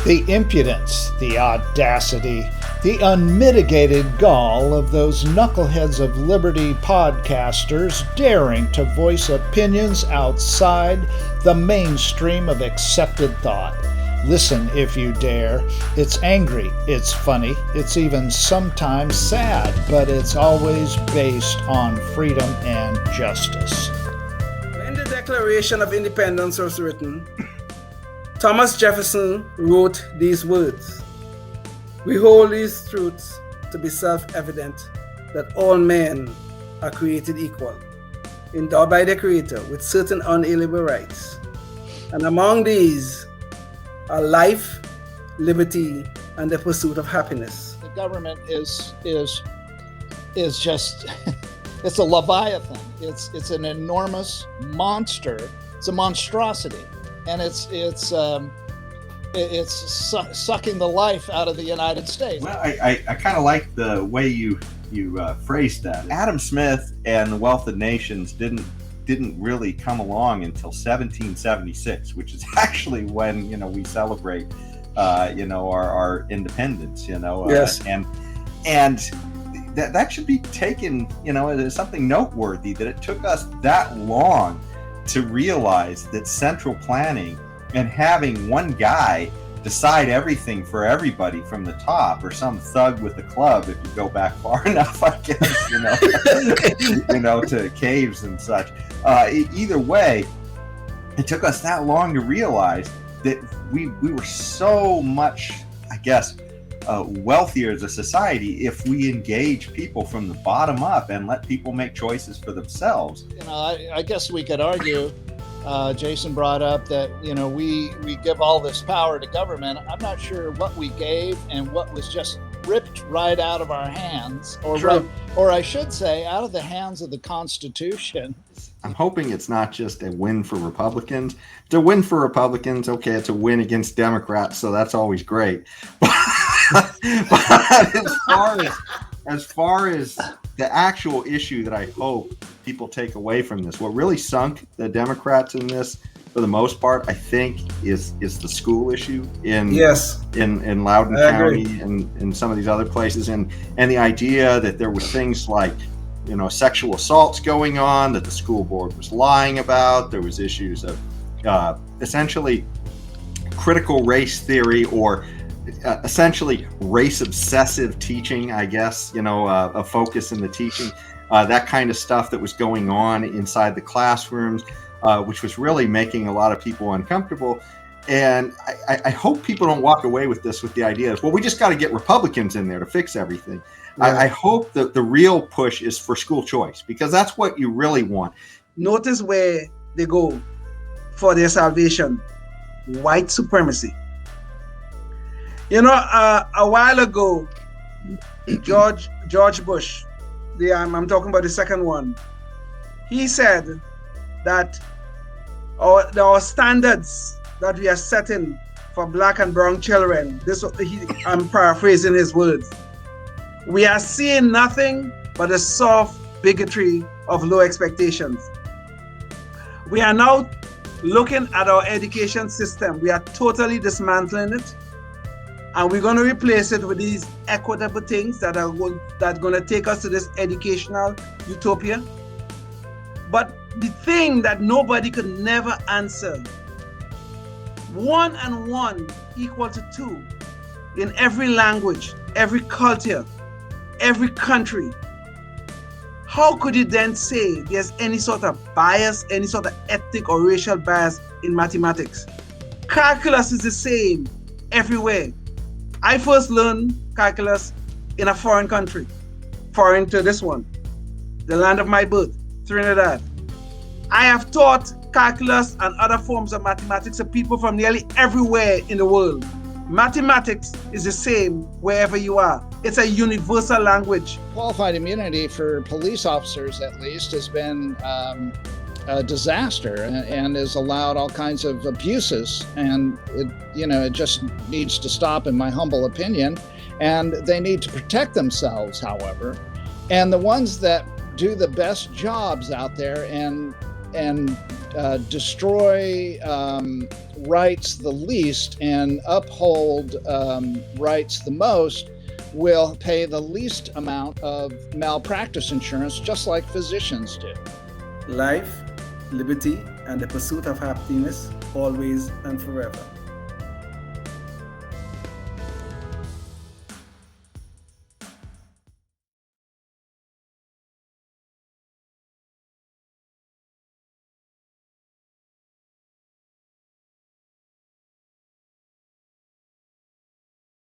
The impudence, the audacity, the unmitigated gall of those Knuckleheads of Liberty podcasters daring to voice opinions outside the mainstream of accepted thought. Listen if you dare. It's angry, it's funny, it's even sometimes sad, but it's always based on freedom and justice. When the Declaration of Independence was written, Thomas Jefferson wrote these words: "We hold these truths to be self-evident, that all men are created equal, endowed by their Creator with certain unalienable rights. And among these are life, liberty, and the pursuit of happiness." The government is just it's a leviathan. It's an enormous monster. It's a monstrosity, and it's sucking the life out of the United States. Well, I kind of like the way you phrased that. Adam Smith and the Wealth of Nations didn't really come along until 1776, which is actually when we celebrate our independence. Yes. And that should be taken as something noteworthy, that it took us that long to realize that central planning and having one guy decide everything for everybody from the top, or some thug with a club, if you go back far enough, I guess, to caves and such. Either way, it took us that long to realize that we were so much, I guess, wealthier as a society if we engage people from the bottom up and let people make choices for themselves. I guess we could argue, Jason brought up that we give all this power to government. I'm not sure what we gave and what was just ripped right out of our hands, or I should say, out of the hands of the Constitution. I'm hoping it's not just a win for Republicans. It's a win for Republicans. Okay, it's a win against Democrats, so that's always great. But as far as the actual issue that I hope people take away from this, what really sunk the Democrats in this, for the most part, I think, is the school issue in Loudoun County and some of these other places, and the idea that there were things like sexual assaults going on that the school board was lying about. There was issues of essentially critical race theory, or essentially race obsessive teaching, I guess, a focus in the teaching, that kind of stuff that was going on inside the classrooms, which was really making a lot of people uncomfortable. And I hope people don't walk away with this with the idea of, well, we just got to get Republicans in there to fix everything. Yeah. I hope that the real push is for school choice, because that's what you really want. Notice where they go for their salvation: white supremacy. A while ago, George Bush, I'm talking about the second one, he said that our standards that we are setting for black and brown children, I'm paraphrasing his words, we are seeing nothing but a soft bigotry of low expectations. We are now looking at our education system. We are totally dismantling it, and we're going to replace it with these equitable things that are going to take us to this educational utopia. But the thing that nobody could never answer: 1 and 1 equal to 2 in every language, every culture, every country. How could you then say there's any sort of bias, any sort of ethnic or racial bias in mathematics? Calculus is the same everywhere. I first learned calculus in a foreign country, foreign to this one, the land of my birth, Trinidad. I have taught calculus and other forms of mathematics to people from nearly everywhere in the world. Mathematics is the same wherever you are. It's a universal language. Qualified immunity for police officers, at least, has been a disaster and has allowed all kinds of abuses. And it just needs to stop, in my humble opinion. And they need to protect themselves, however. And the ones that do the best jobs out there and destroy rights the least and uphold rights the most will pay the least amount of malpractice insurance, just like physicians do. Life, liberty, and the pursuit of happiness, always and forever.